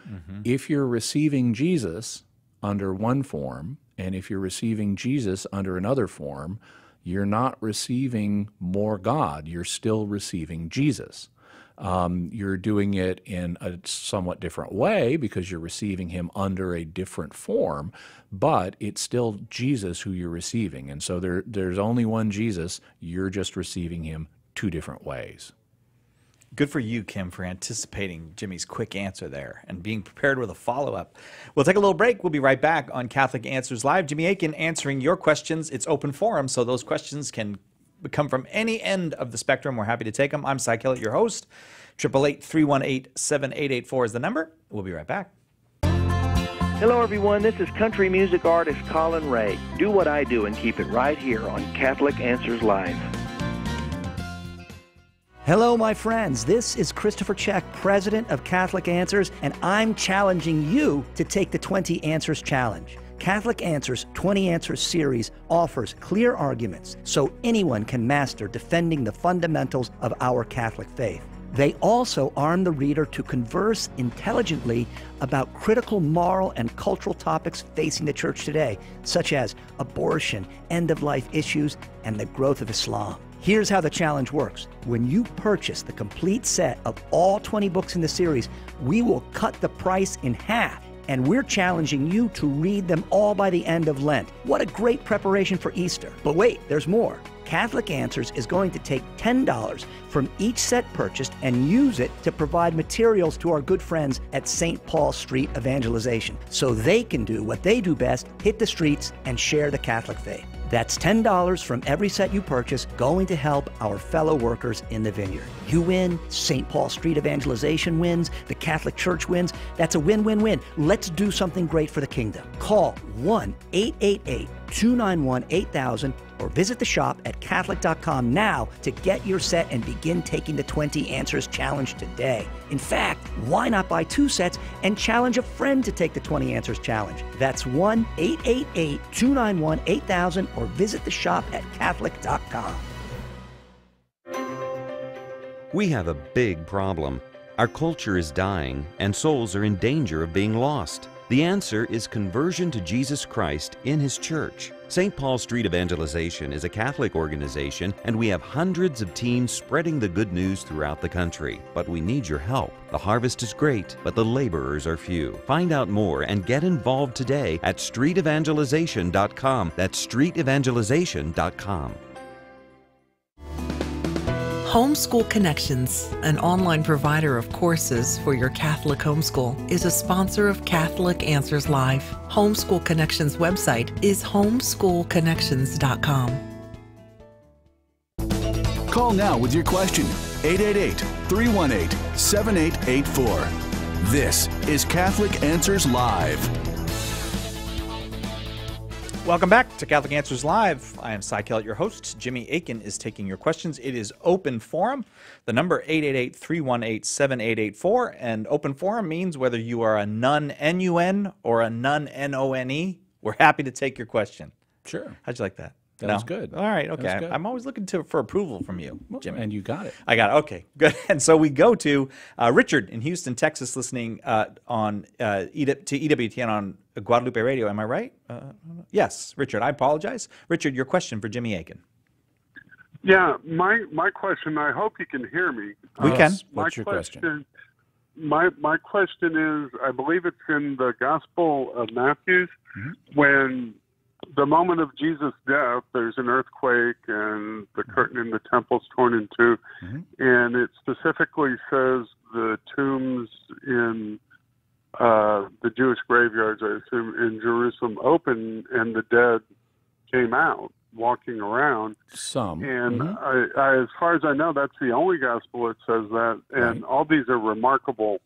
Speaker 2: if you're receiving Jesus under one form, and if you're receiving Jesus under another form, you're not receiving more God. You're still receiving Jesus. You're doing it in a somewhat different way because you're receiving him under a different form, but it's still Jesus who you're receiving. And so there's only one Jesus. You're just receiving him two different ways.
Speaker 1: Good for you, Kim, for anticipating Jimmy's quick answer there and being prepared with a follow-up. We'll take a little break. We'll be right back on Catholic Answers Live. Jimmy Akin answering your questions. It's open forum, so those questions can come from any end of the spectrum. We're happy to take them. I'm Cy Kellett, your host. 888-318-7884 is the number. We'll be right back.
Speaker 11: Hello, everyone. This is country music artist Colin Ray. Do what I do and keep it right here on Catholic Answers Live.
Speaker 12: Hello, my friends. This is Christopher Check, president of Catholic Answers, and I'm challenging you to take the 20 Answers Challenge. Catholic Answers 20 Answers series offers clear arguments so anyone can master defending the fundamentals of our Catholic faith. They also arm the reader to converse intelligently about critical moral and cultural topics facing the Church today, such as abortion, end-of-life issues, and the growth of Islam. Here's how the challenge works. When you purchase the complete set of all 20 books in the series, we will cut the price in half, and we're challenging you to read them all by the end of Lent. What a great preparation for Easter. But wait, there's more. Catholic Answers is going to take $10 from each set purchased and use it to provide materials to our good friends at St. Paul Street Evangelization so they can do what they do best, hit the streets and share the Catholic faith. That's $10 from every set you purchase going to help our fellow workers in the vineyard. You win, St. Paul Street Evangelization wins, the Catholic Church wins. That's a win-win-win. Let's do something great for the kingdom. Call 1-888-291-8000 or visit the shop at Catholic.com now to get your set and begin taking the 20 Answers Challenge today. In fact, why not buy 2 sets and challenge a friend to take the 20 Answers Challenge? That's 1-888-291-8000 or visit the shop at Catholic.com.
Speaker 13: We have a big problem. Our culture is dying, and souls are in danger of being lost. The answer is conversion to Jesus Christ in His church. St. Paul Street Evangelization is a Catholic organization, and we have hundreds of teams spreading the good news throughout the country. But we need your help. The harvest is great, but the laborers are few. Find out more and get involved today at streetevangelization.com. That's streetevangelization.com.
Speaker 14: Homeschool Connections, an online provider of courses for your Catholic homeschool, is a sponsor of Catholic Answers Live. Homeschool Connections website is homeschoolconnections.com.
Speaker 6: Call now with your question. 888-318-7884. This is Catholic Answers Live.
Speaker 1: Welcome back to Catholic Answers Live. I am Cy Kellett, your host. Jimmy Akin is taking your questions. It is open forum. The number 888-318-7884. And open forum means whether you are a nun, N-U-N, or a nun, N-O-N-E, we're happy to take your question.
Speaker 2: Sure.
Speaker 1: How'd you like that?
Speaker 2: That was good.
Speaker 1: All right, okay.
Speaker 2: Good.
Speaker 1: I'm always looking for approval from you, Jimmy.
Speaker 2: And you got it.
Speaker 1: I got it. Okay, good. And so we go to Richard in Houston, Texas, listening on to EWTN on Guadalupe Radio. Am I right? Yes, Richard. I apologize. Richard, your question for Jimmy Akin.
Speaker 15: Yeah, my question. I hope you can hear me.
Speaker 1: We can.
Speaker 2: What's your question?
Speaker 15: My question is, I believe it's in the Gospel of Matthew, when the moment of Jesus' death, there's an earthquake and the curtain in the temple's torn in two, and it specifically says the tombs in the Jewish graveyards, I assume, in Jerusalem open, and the dead came out walking around.
Speaker 2: Some.
Speaker 15: And I, as far as I know, that's the only gospel that says that, and all these are remarkable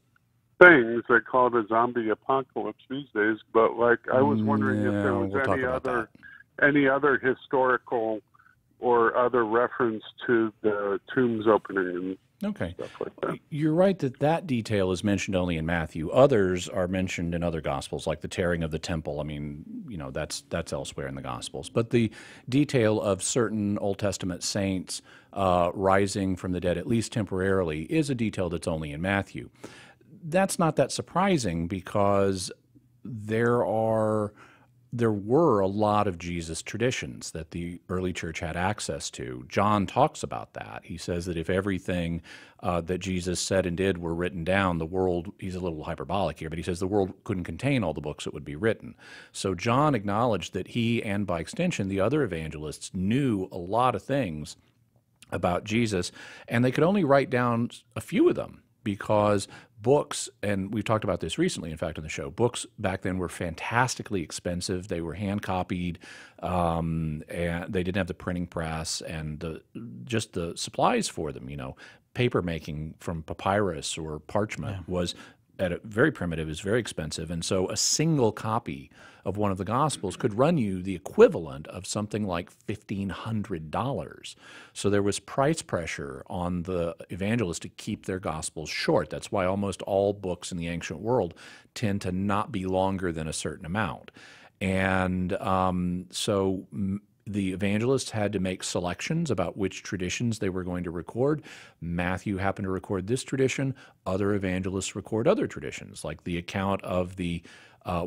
Speaker 15: things. They call it a zombie apocalypse these days, but like I was wondering if there was any other historical or other reference to the tombs opening and stuff like that.
Speaker 2: You're right that detail is mentioned only in Matthew. Others are mentioned in other Gospels, like the tearing of the temple. I mean, you know, that's elsewhere in the Gospels. But the detail of certain Old Testament saints rising from the dead, at least temporarily, is a detail that's only in Matthew. That's not that surprising because there were a lot of Jesus traditions that the early church had access to. John talks about that. He says that if everything that Jesus said and did were written down, the world, he's a little hyperbolic here, but he says the world couldn't contain all the books that would be written. So John acknowledged that he, and by extension the other evangelists, knew a lot of things about Jesus, and they could only write down a few of them because books, and we've talked about this recently, in fact, on the show, books back then were fantastically expensive. They were hand-copied, and they didn't have the printing press and just the supplies for them. You know, paper making from papyrus or parchment was at a very primitive, is very expensive, and so a single copy of one of the Gospels could run you the equivalent of something like $1,500. So there was price pressure on the evangelists to keep their Gospels short. That's why almost all books in the ancient world tend to not be longer than a certain amount. And so the evangelists had to make selections about which traditions they were going to record. Matthew happened to record this tradition. Other evangelists record other traditions, like the account of the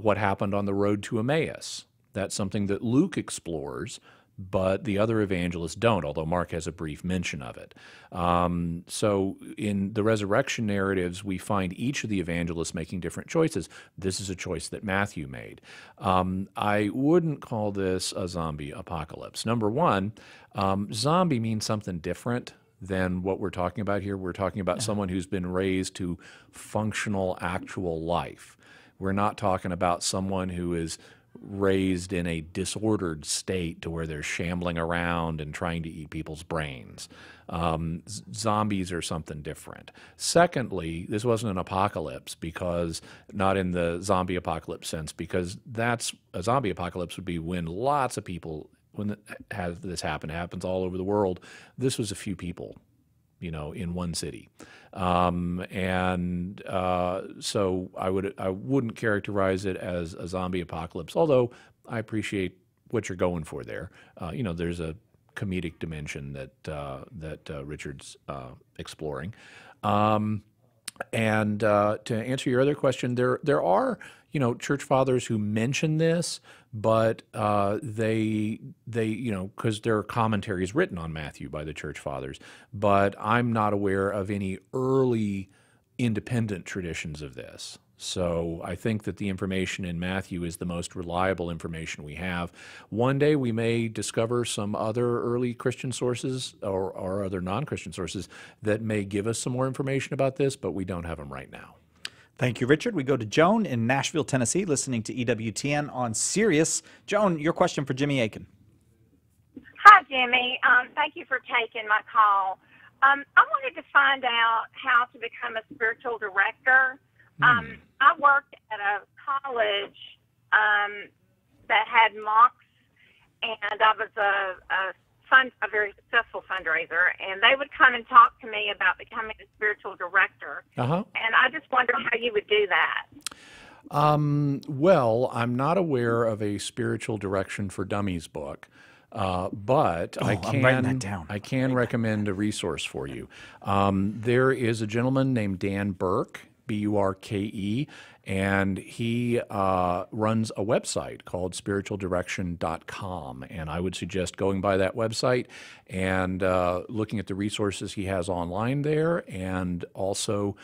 Speaker 2: what happened on the road to Emmaus. That's something that Luke explores, but the other evangelists don't, although Mark has a brief mention of it. So in the resurrection narratives, we find each of the evangelists making different choices. This is a choice that Matthew made. I wouldn't call this a zombie apocalypse. Number one, zombie means something different than what we're talking about here. We're talking about someone who's been raised to functional, actual life. We're not talking about someone who is raised in a disordered state to where they're shambling around and trying to eat people's brains. Zombies are something different. Secondly, this wasn't an apocalypse, because not in the zombie apocalypse sense, because that's a zombie apocalypse would be when lots of people, when this happen, it happens all over the world. This was a few people, you know, in one city. So I wouldn't characterize it as a zombie apocalypse, although I appreciate what you're going for there. You know, there's a comedic dimension that Richard's exploring. And to answer your other question, there are church fathers who mention this, but they because there are commentaries written on Matthew by the church fathers, but I'm not aware of any early independent traditions of this. So I think that the information in Matthew is the most reliable information we have. One day we may discover some other early Christian sources or other non-Christian sources that may give us some more information about this, but we don't have them right now.
Speaker 1: Thank you, Richard. We go to Joan in Nashville, Tennessee, listening to EWTN on Sirius. Joan, your question for Jimmy Akin.
Speaker 16: Hi, Jimmy. Thank you for taking my call. I wanted to find out how to become a spiritual director. I worked at a college that had monks, and I was a very successful fundraiser, and they would come and talk to me about becoming a spiritual director. And I just wonder how you would do that.
Speaker 2: Well, I'm not aware of a Spiritual Direction for Dummies book. But
Speaker 1: I'm writing that down.
Speaker 2: I can recommend a resource for you. There is a gentleman named Dan Burke, B-U-R-K-E, and he runs a website called spiritualdirection.com, and I would suggest going by that website and looking at the resources he has online there, and also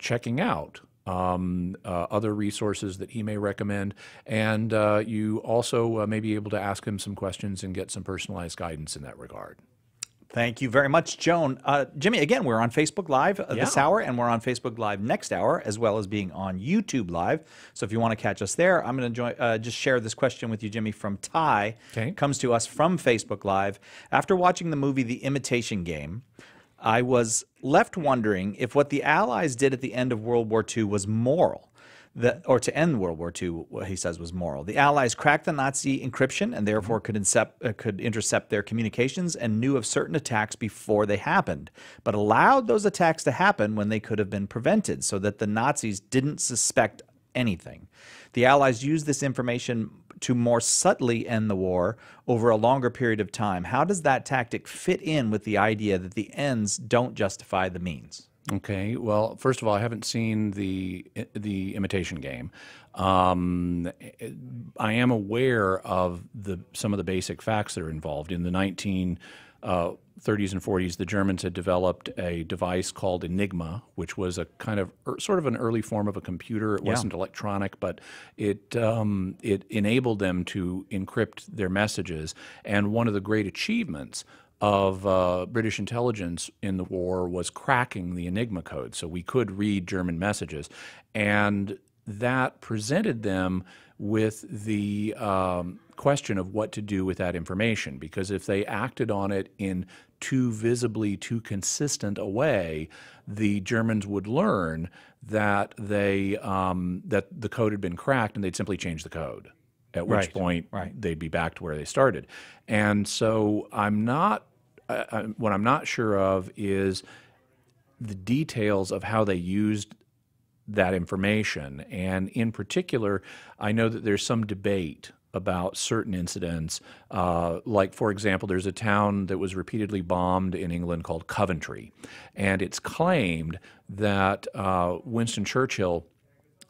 Speaker 2: checking out other resources that he may recommend. And you also may be able to ask him some questions and get some personalized guidance in that regard.
Speaker 1: Thank you very much, Joan. Jimmy, again, we're on Facebook Live this hour, and we're on Facebook Live next hour, as well as being on YouTube Live. So if you want to catch us there, I'm going to just share this question with you, Jimmy, from Ty.
Speaker 2: Okay.
Speaker 1: Comes to us from Facebook Live. After watching the movie The Imitation Game, I was left wondering if what the Allies did at the end of World War II was moral. Or to end World War II, what he says was moral. The Allies cracked the Nazi encryption and therefore could intercept their communications and knew of certain attacks before they happened, but allowed those attacks to happen when they could have been prevented so that the Nazis didn't suspect anything. The Allies used this information to more subtly end the war over a longer period of time. How does that tactic fit in with the idea that the ends don't justify the means?
Speaker 2: Okay. Well, first of all, I haven't seen the Imitation Game. I am aware of some of the basic facts that are involved. In the 1930s and 40s, the Germans had developed a device called Enigma, which was a kind of sort of an early form of a computer. It wasn't electronic, but it enabled them to encrypt their messages. And one of the great achievements of British intelligence in the war was cracking the Enigma code, so we could read German messages. And that presented them with the question of what to do with that information, because if they acted on it in too consistent a way, the Germans would learn that that the code had been cracked, and they'd simply change the code, at which point they'd be back to where they started. And so what I'm not sure of is the details of how they used that information. And in particular, I know that there's some debate about certain incidents. Like, for example, there's a town that was repeatedly bombed in England called Coventry. And it's claimed that Winston Churchill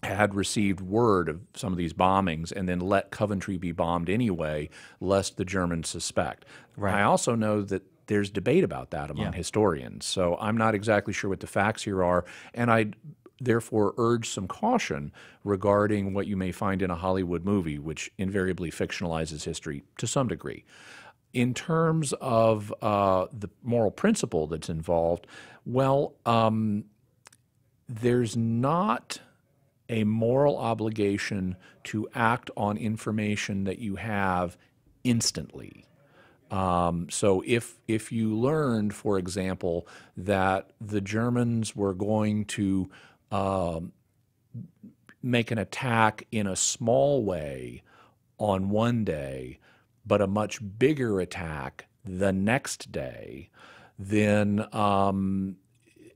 Speaker 2: had received word of some of these bombings and then let Coventry be bombed anyway, lest the Germans suspect. I also know that there's debate about that among historians. So I'm not exactly sure what the facts here are, and I therefore urge some caution regarding what you may find in a Hollywood movie, which invariably fictionalizes history to some degree. In terms of the moral principle that's involved, well, there's not a moral obligation to act on information that you have instantly. So if you learned, for example, that the Germans were going to make an attack in a small way on one day, but a much bigger attack the next day, then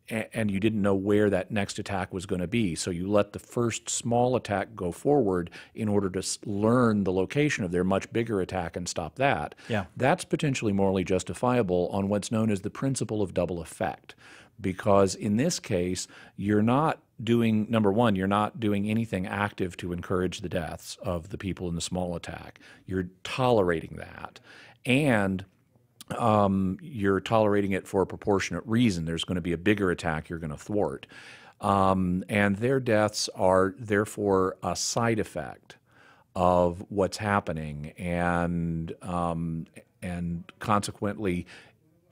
Speaker 2: and you didn't know where that next attack was going to be. So you let the first small attack go forward in order to learn the location of their much bigger attack and stop that. That's potentially morally justifiable on what's known as the principle of double effect. because in this case, you're not doing, number one, you're not doing anything active to encourage the deaths of the people in the small attack. You're tolerating that. And you're tolerating it for a proportionate reason. There's going to be a bigger attack you're going to thwart. And their deaths are therefore a side effect of what's happening, and consequently,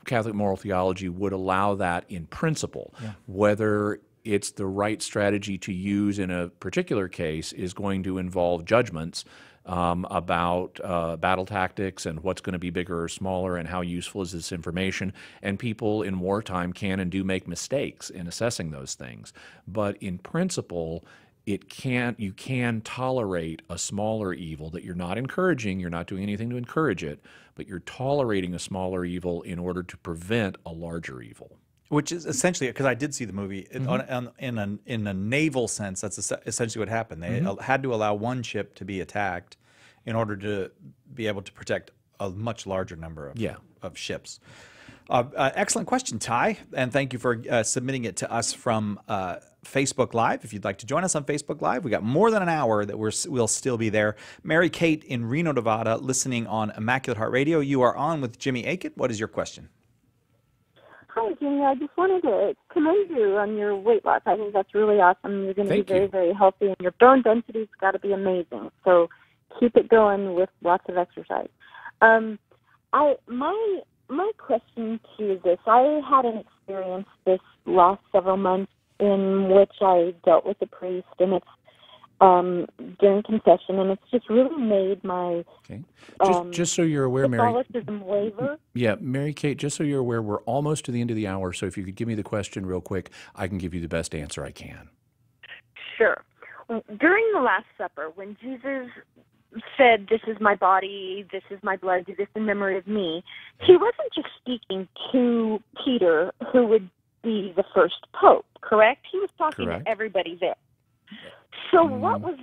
Speaker 2: Catholic moral theology would allow that in principle.
Speaker 1: Yeah.
Speaker 2: Whether it's the right strategy to use in a particular case is going to involve judgments about battle tactics and what's going to be bigger or smaller and how useful is this information. And people in wartime can and do make mistakes in assessing those things. But in principle, you can tolerate a smaller evil that you're not encouraging, you're not doing anything to encourage it, but you're tolerating a smaller evil in order to prevent a larger evil.
Speaker 1: Which is essentially, because I did see the movie, in a naval sense, that's essentially what happened. They had to allow one ship to be attacked in order to be able to protect a much larger number of ships. Excellent question, Ty, and thank you for submitting it to us from Facebook Live. If you'd like to join us on Facebook Live, we got more than an hour that we'll still be there. Mary Kate in Reno, Nevada, listening on Immaculate Heart Radio. You are on with Jimmy Akin. What is your question?
Speaker 17: Hi, Jimmy. I just wanted to commend you on your weight loss. I think that's really awesome. You're going to be very, very healthy, and your bone density's got to be amazing. So keep it going with lots of exercise. My question to you is this. I had an experience this last several months in which I dealt with a priest, and it's during confession, and it's just really made my
Speaker 2: just so you're aware, Mary.
Speaker 17: Catholicism waver.
Speaker 2: Yeah, Mary Kate, just so you're aware, we're almost to the end of the hour, so if you could give me the question real quick, I can give you the best answer I can.
Speaker 17: Sure. During the Last Supper, when Jesus said, "This is my body, this is my blood, do this in memory of me," he wasn't just speaking to Peter, who would be the first pope, correct? He was talking to everybody there. So what would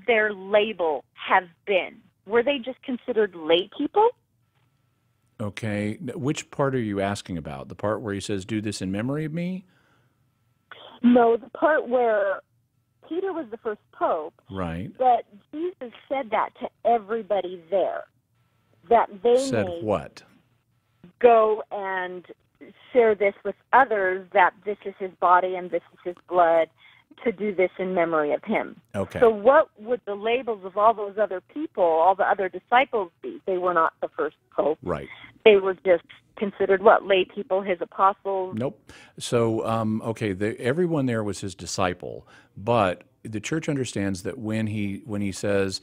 Speaker 17: their label have been? Were they just considered lay people?
Speaker 2: Okay. Which part are you asking about? The part where he says, "Do this in memory of me"?
Speaker 17: No, the part where Peter was the first pope.
Speaker 2: Right.
Speaker 17: But Jesus said that to everybody there. That they
Speaker 2: said
Speaker 17: may
Speaker 2: what?
Speaker 17: Go and share this with others, that this is his body and this is his blood, to do this in memory of him.
Speaker 2: Okay.
Speaker 17: So what would the labels of all those other people, all the other disciples be? They were not the first pope.
Speaker 2: Right.
Speaker 17: They were just considered what? Lay people, his apostles?
Speaker 2: Nope. So, everyone there was his disciple, but the church understands that when he says,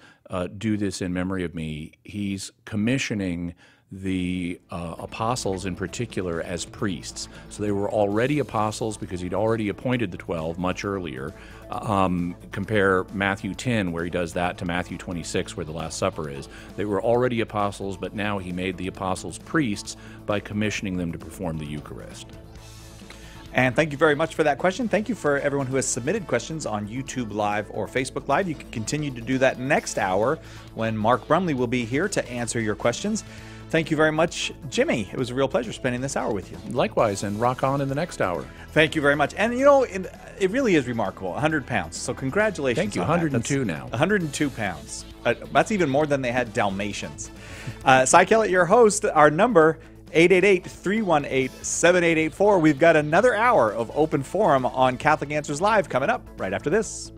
Speaker 2: "Do this in memory of me," he's commissioning the apostles in particular as priests. So they were already apostles because he'd already appointed the 12 much earlier. Compare Matthew 10, where he does that, to Matthew 26, where the Last Supper is. They were already apostles, but now he made the apostles priests by commissioning them to perform the Eucharist.
Speaker 1: And thank you very much for that question. Thank you for everyone who has submitted questions on YouTube Live or Facebook Live. You can continue to do that next hour when Mark Brumley will be here to answer your questions. Thank you very much, Jimmy. It was a real pleasure spending this hour with you.
Speaker 2: Likewise, and rock on in the next hour.
Speaker 1: Thank you very much. And, it really is remarkable, 100 pounds. So congratulations.
Speaker 2: Thank you, 102 now.
Speaker 1: 102 pounds. That's even more than they had Dalmatians. Cy Kellett, your host. Our number, 888-318-7884. We've got another hour of open forum on Catholic Answers Live coming up right after this.